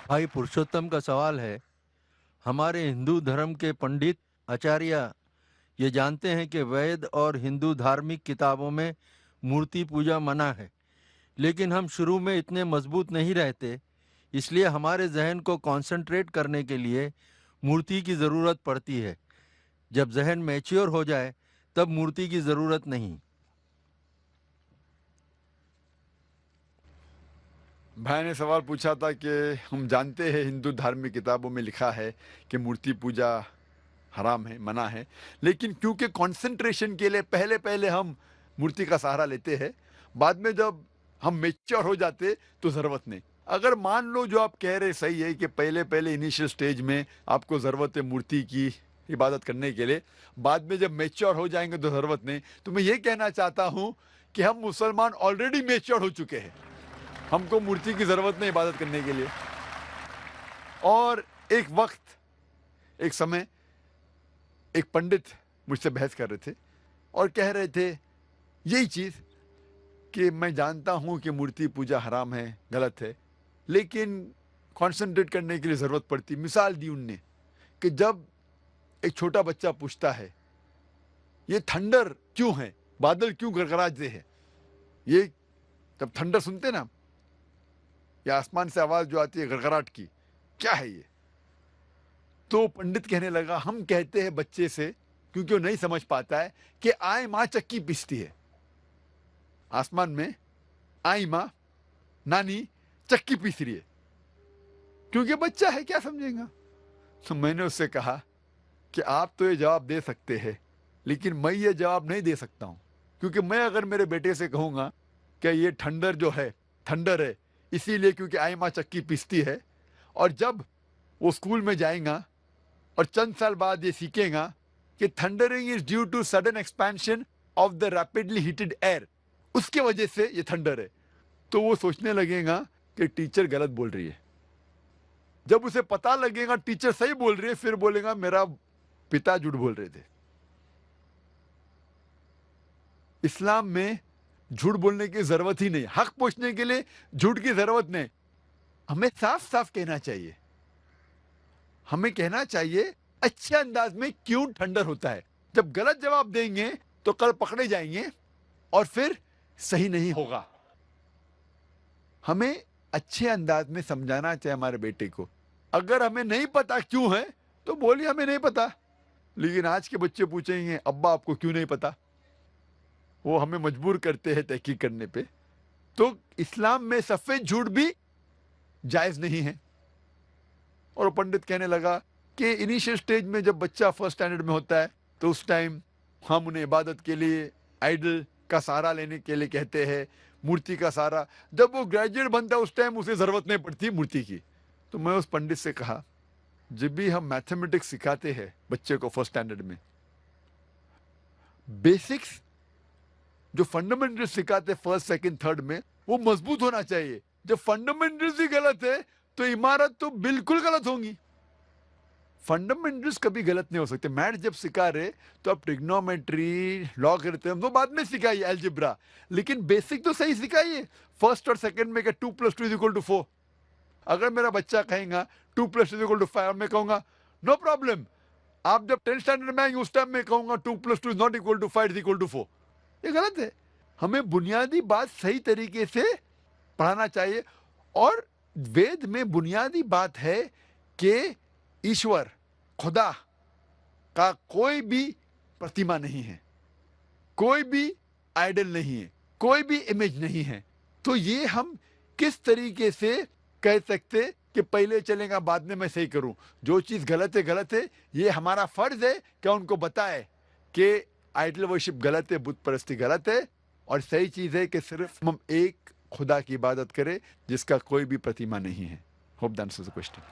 भाई पुरुषोत्तम का सवाल है। हमारे हिंदू धर्म के पंडित आचार्य ये जानते हैं कि वेद और हिंदू धार्मिक किताबों में मूर्ति पूजा मना है, लेकिन हम शुरू में इतने मजबूत नहीं रहते, इसलिए हमारे जहन को कंसंट्रेट करने के लिए मूर्ति की ज़रूरत पड़ती है। जब जहन मैच्योर हो जाए तब मूर्ति की ज़रूरत नहीं। भाई ने सवाल पूछा था कि हम जानते हैं हिंदू धार्मिक किताबों में लिखा है कि मूर्ति पूजा हराम है, मना है, लेकिन क्योंकि कंसंट्रेशन के लिए पहले पहले हम मूर्ति का सहारा लेते हैं, बाद में जब हम मेच्योर हो जाते तो ज़रूरत नहीं। अगर मान लो जो आप कह रहे सही है कि पहले पहले इनिशियल स्टेज में आपको ज़रूरत है मूर्ति की इबादत करने के लिए, बाद में जब मेच्योर हो जाएंगे तो ज़रूरत नहीं, तो मैं ये कहना चाहता हूँ कि हम मुसलमान ऑलरेडी मेच्योर हो चुके हैं, हमको मूर्ति की ज़रूरत नहीं इबादत करने के लिए। और एक वक्त, एक समय, एक पंडित मुझसे बहस कर रहे थे और कह रहे थे यही चीज़ कि मैं जानता हूँ कि मूर्ति पूजा हराम है, गलत है, लेकिन कंसंट्रेट करने के लिए ज़रूरत पड़ती। मिसाल दी उनने कि जब एक छोटा बच्चा पूछता है ये थंडर क्यों है, बादल क्यों गड़गड़ाते हैं, ये जब थंडर सुनते ना, या आसमान से आवाज़ जो आती है गड़गड़ाहट की, क्या है ये? तो पंडित कहने लगा हम कहते हैं बच्चे से, क्योंकि वो नहीं समझ पाता है, कि आए माँ चक्की पीसती है। आसमान में आई माँ, नानी चक्की पीस रही है, क्योंकि बच्चा है, क्या समझेगा। तो मैंने उससे कहा कि आप तो ये जवाब दे सकते हैं, लेकिन मैं ये जवाब नहीं दे सकता हूँ, क्योंकि मैं अगर मेरे बेटे से कहूँगा कि ये ठंडर जो है थंडर है इसीलिए क्योंकि आई माँ चक्की पीसती है, और जब वो स्कूल में जाएगा और चंद साल बाद ये सीखेगा कि thundering is due to sudden expansion of the rapidly heated air, उसके वजह से ये थंडर है, तो वो सोचने लगेगा कि टीचर गलत बोल रही है। जब उसे पता लगेगा टीचर सही बोल रही है, फिर बोलेगा मेरा पिता झूठ बोल रहे थे। इस्लाम में झूठ बोलने की जरूरत ही नहीं, हक पूछने के लिए झूठ की जरूरत नहीं। हमें साफ साफ कहना चाहिए, हमें कहना चाहिए अच्छे अंदाज में क्यों ठंडर होता है। जब गलत जवाब देंगे तो कल पकड़े जाएंगे और फिर सही नहीं होगा। हमें अच्छे अंदाज में समझाना चाहिए हमारे बेटे को। अगर हमें नहीं पता क्यों है तो बोलिए हमें नहीं पता, लेकिन आज के बच्चे पूछेंगे अब्बा आपको क्यों नहीं पता, वो हमें मजबूर करते हैं तहकीक करने पे। तो इस्लाम में सफेद झूठ भी जायज नहीं है। और पंडित कहने लगा कि इनिशियल स्टेज में जब बच्चा फर्स्ट स्टैंडर्ड में होता है तो उस टाइम हम उन्हें इबादत के लिए आइडल का सहारा लेने के लिए कहते हैं, मूर्ति का सहारा। जब वो ग्रेजुएट बनता है उस टाइम उसे ज़रूरत नहीं पड़ती मूर्ति की। तो मैं उस पंडित से कहा जब भी हम मैथमेटिक्स सिखाते हैं बच्चे को फर्स्ट स्टैंडर्ड में, बेसिक्स जो फंडामेंटल सिखाते फर्स्ट सेकंड थर्ड में, वो मजबूत होना चाहिए। जब फंडामेंटल्स ही गलत है तो इमारत तो बिल्कुल गलत होंगी। फंडामेंटल्स कभी गलत नहीं हो सकते। मैथ जब सिखा रहे तो आप ट्रिग्नोमेट्री, लॉगरिथम वो बाद में सिखाइए, अलजेब्रा, लेकिन बेसिक तो सही सिखाइए। फर्स्ट और सेकंड में क्या 2 + 2 = 4। अगर मेरा बच्चा कहेगा 2 + 2 = 5, मैं कहूंगा नो प्रॉब्लम। आप जब 10th स्टैंडर्ड में आएंगे उस टाइम में कहूंगा 2 + 2 ≠ = 5, = 4। ये गलत है। हमें बुनियादी बात सही तरीके से पढ़ाना चाहिए। और वेद में बुनियादी बात है कि ईश्वर, खुदा का कोई भी प्रतिमा नहीं है, कोई भी आइडल नहीं है, कोई भी इमेज नहीं है। तो ये हम किस तरीके से कह सकते कि पहले चलेगा बाद में मैं सही करूं। जो चीज़ गलत है गलत है, ये हमारा फर्ज है कि उनको बताए कि आइडल वर्शिप गलत है, बुत परस्ती गलत है, और सही चीज़ है कि सिर्फ हम एक खुदा की इबादत करें जिसका कोई भी प्रतिमा नहीं है। Hope that answers the question.